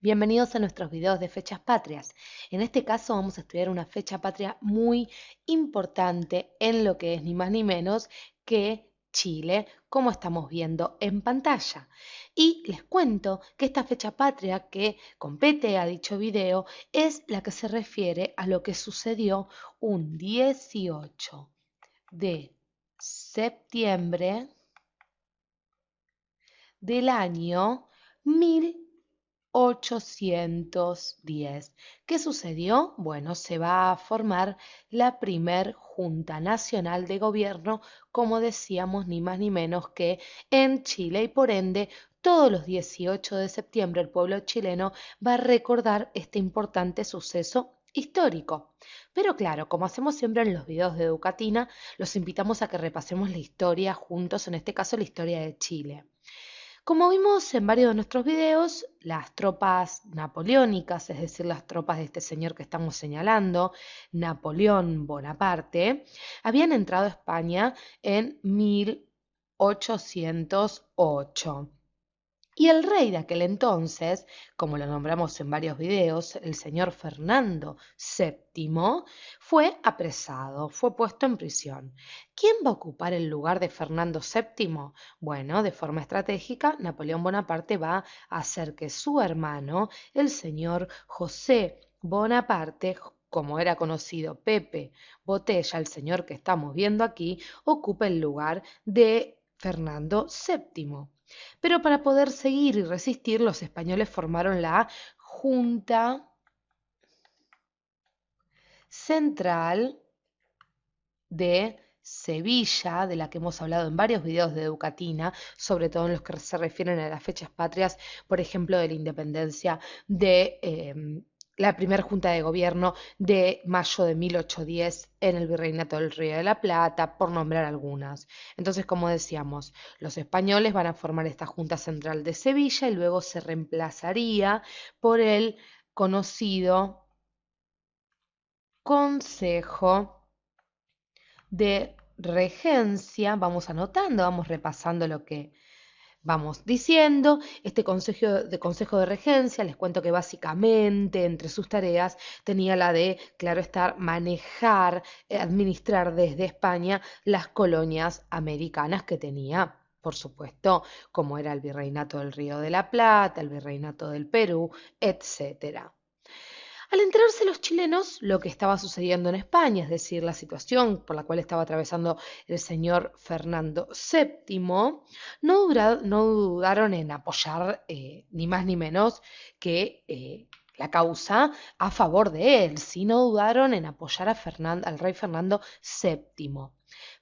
Bienvenidos a nuestros videos de fechas patrias. En este caso vamos a estudiar una fecha patria muy importante en lo que es ni más ni menos que Chile, como estamos viendo en pantalla. Y les cuento que esta fecha patria que compete a dicho video es la que se refiere a lo que sucedió un 18 de septiembre del año 1810. ¿Qué sucedió? Bueno, se va a formar la primer Junta Nacional de Gobierno, como decíamos, ni más ni menos que en Chile, y por ende todos los 18 de septiembre el pueblo chileno va a recordar este importante suceso histórico. Pero claro, como hacemos siempre en los videos de Educatina, los invitamos a que repasemos la historia juntos, en este caso la historia de Chile. Como vimos en varios de nuestros videos, las tropas napoleónicas, es decir, las tropas de este señor que estamos señalando, Napoleón Bonaparte, habían entrado a España en 1808. Y el rey de aquel entonces, como lo nombramos en varios videos, el señor Fernando VII, fue apresado, fue puesto en prisión. ¿Quién va a ocupar el lugar de Fernando VII? Bueno, de forma estratégica, Napoleón Bonaparte va a hacer que su hermano, el señor José Bonaparte, como era conocido Pepe Botella, el señor que estamos viendo aquí, ocupe el lugar de Fernando VII. Pero para poder seguir y resistir, los españoles formaron la Junta Central de Sevilla, de la que hemos hablado en varios videos de Educatina, sobre todo en los que se refieren a las fechas patrias, por ejemplo, de la independencia de la primera Junta de Gobierno de mayo de 1810 en el Virreinato del Río de la Plata, por nombrar algunas. Entonces, como decíamos, los españoles van a formar esta Junta Central de Sevilla y luego se reemplazaría por el conocido Consejo de Regencia. Vamos anotando, vamos repasando lo que vamos diciendo. Este consejo de Regencia, les cuento que básicamente entre sus tareas tenía la de, claro estar, manejar, administrar desde España las colonias americanas que tenía. Por supuesto, como era el Virreinato del Río de la Plata, el Virreinato del Perú, etcétera. Al enterarse los chilenos lo que estaba sucediendo en España, es decir, la situación por la cual estaba atravesando el señor Fernando VII, no dudaron en apoyar ni más ni menos que la causa a favor de él, sino dudaron en apoyar al rey Fernando VII.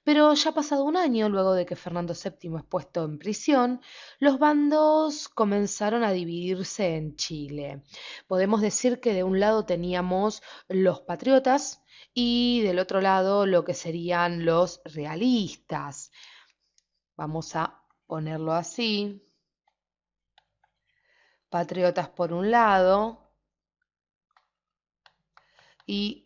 Pero ya pasado un año, luego de que Fernando VII es puesto en prisión, los bandos comenzaron a dividirse en Chile. Podemos decir que de un lado teníamos los patriotas y del otro lado lo que serían los realistas. Vamos a ponerlo así. Patriotas por un lado y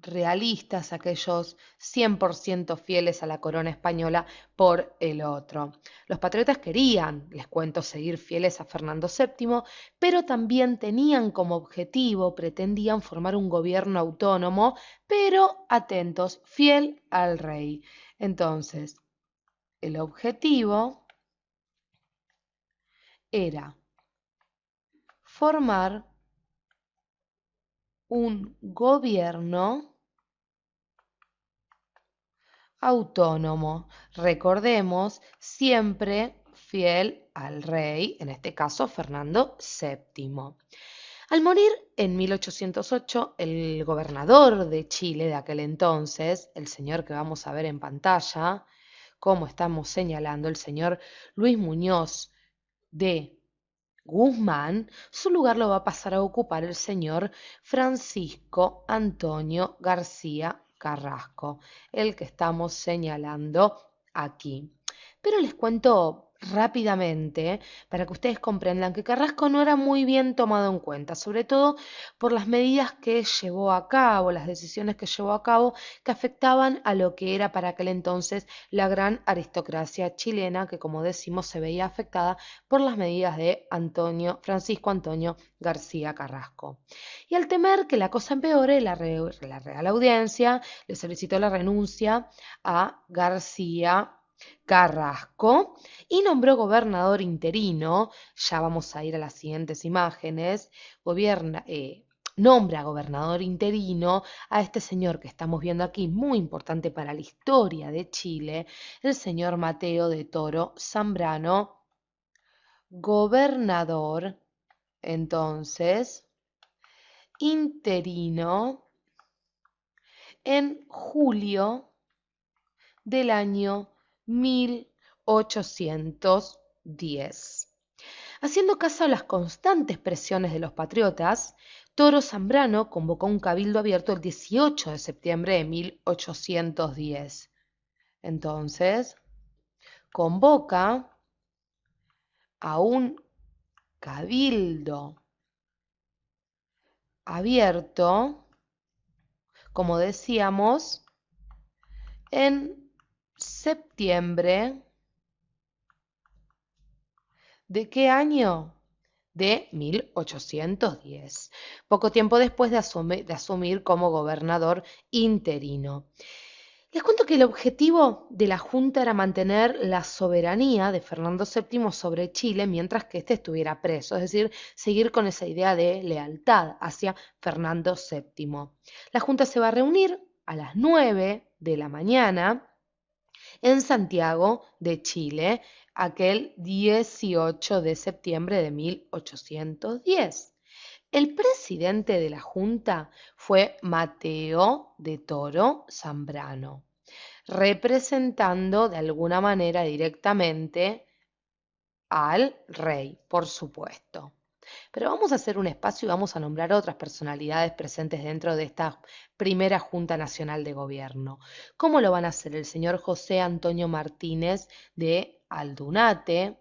realistas, aquellos 100% fieles a la corona española, por el otro. Los patriotas querían, les cuento, seguir fieles a Fernando VII, pero también tenían como objetivo, pretendían formar un gobierno autónomo, pero atentos, fiel al rey. Entonces, el objetivo era formar un gobierno autónomo. Recordemos, siempre fiel al rey, en este caso Fernando VII. Al morir en 1808, el gobernador de Chile de aquel entonces, el señor que vamos a ver en pantalla, como estamos señalando, el señor Luis Muñoz de Guzmán, su lugar lo va a pasar a ocupar el señor Francisco Antonio García Carrasco, el que estamos señalando aquí. Pero les cuento rápidamente para que ustedes comprendan que Carrasco no era muy bien tomado en cuenta, sobre todo por las medidas que llevó a cabo, las decisiones que llevó a cabo que afectaban a lo que era para aquel entonces la gran aristocracia chilena, que como decimos se veía afectada por las medidas de Francisco Antonio García Carrasco. Y al temer que la cosa empeore, la Real Audiencia le solicitó la renuncia a García Carrasco y nombró gobernador interino. Ya vamos a ir a las siguientes imágenes. Nombra gobernador interino a este señor que estamos viendo aquí, muy importante para la historia de Chile, el señor Mateo de Toro Zambrano, gobernador, entonces, interino en julio del año 1810. Haciendo caso a las constantes presiones de los patriotas, Toro Zambrano convocó un cabildo abierto el 18 de septiembre de 1810. Entonces, convoca a un cabildo abierto, como decíamos, en septiembre. ¿De qué año? De 1810, poco tiempo después de asumir como gobernador interino. Les cuento que el objetivo de la Junta era mantener la soberanía de Fernando VII sobre Chile mientras que éste estuviera preso, es decir, seguir con esa idea de lealtad hacia Fernando VII. La Junta se va a reunir a las 9 de la mañana en Santiago de Chile, aquel 18 de septiembre de 1810. El presidente de la Junta fue Mateo de Toro Zambrano, representando de alguna manera directamente al rey, por supuesto. Pero vamos a hacer un espacio y vamos a nombrar otras personalidades presentes dentro de esta primera Junta Nacional de Gobierno. ¿Cómo lo van a hacer? El señor José Antonio Martínez de Aldunate,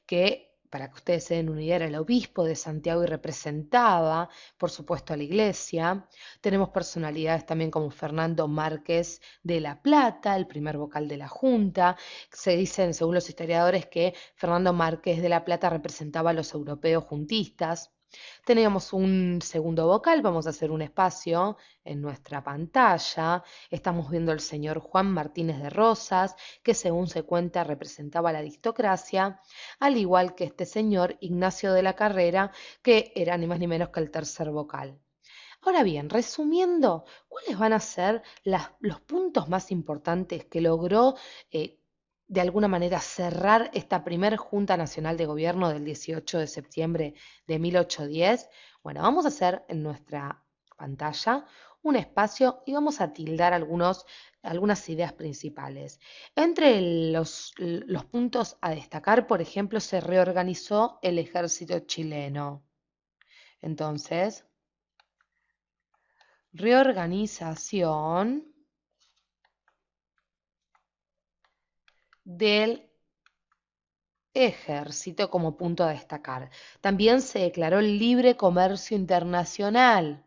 que para que ustedes se den una idea, era el obispo de Santiago y representaba, por supuesto, a la iglesia. Tenemos personalidades también como Fernando Márquez de la Plata, el primer vocal de la Junta. Se dicen, según los historiadores, que Fernando Márquez de la Plata representaba a los europeos juntistas. Teníamos un segundo vocal, vamos a hacer un espacio en nuestra pantalla. Estamos viendo al señor Juan Martínez de Rosas, que según se cuenta representaba a la aristocracia, al igual que este señor Ignacio de la Carrera, que era ni más ni menos que el tercer vocal. Ahora bien, resumiendo, ¿cuáles van a ser los puntos más importantes que logró de alguna manera cerrar esta primera Junta Nacional de Gobierno del 18 de septiembre de 1810? Bueno, vamos a hacer en nuestra pantalla un espacio y vamos a tildar algunas ideas principales. Entre los puntos a destacar, por ejemplo, se reorganizó el ejército chileno. Entonces, reorganización del ejército como punto a destacar. También se declaró el libre comercio internacional.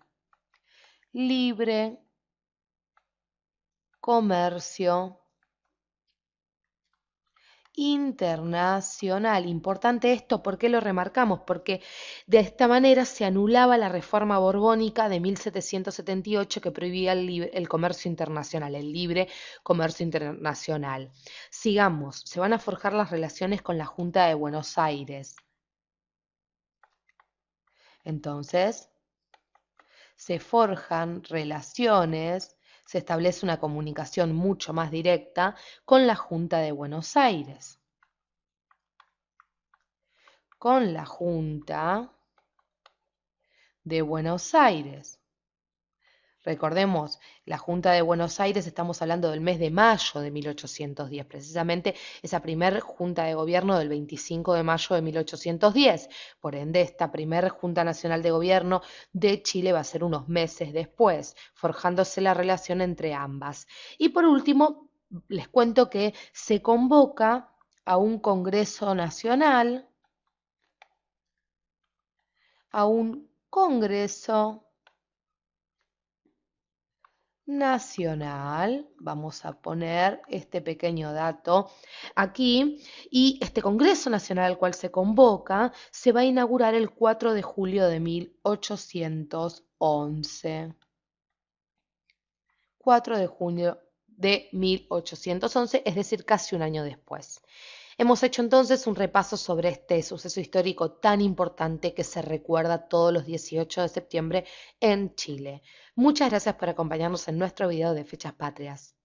Libre comercio internacional. Importante esto, ¿por qué lo remarcamos? Porque de esta manera se anulaba la reforma borbónica de 1778 que prohibía el comercio internacional, el libre comercio internacional. Sigamos, se van a forjar las relaciones con la Junta de Buenos Aires. Entonces, se forjan relaciones, se establece una comunicación mucho más directa con la Junta de Buenos Aires. Con la Junta de Buenos Aires. Recordemos, la Junta de Buenos Aires, estamos hablando del mes de mayo de 1810, precisamente esa primer Junta de Gobierno del 25 de mayo de 1810. Por ende, esta primer Junta Nacional de Gobierno de Chile va a ser unos meses después, forjándose la relación entre ambas. Y por último, les cuento que se convoca a un Congreso Nacional, a un Congreso Nacional, vamos a poner este pequeño dato aquí, y este Congreso Nacional al cual se convoca se va a inaugurar el 4 de julio de 1811. 4 de junio de 1811, es decir, casi un año después. Hemos hecho entonces un repaso sobre este suceso histórico tan importante que se recuerda todos los 18 de septiembre en Chile. Muchas gracias por acompañarnos en nuestro video de Fechas Patrias.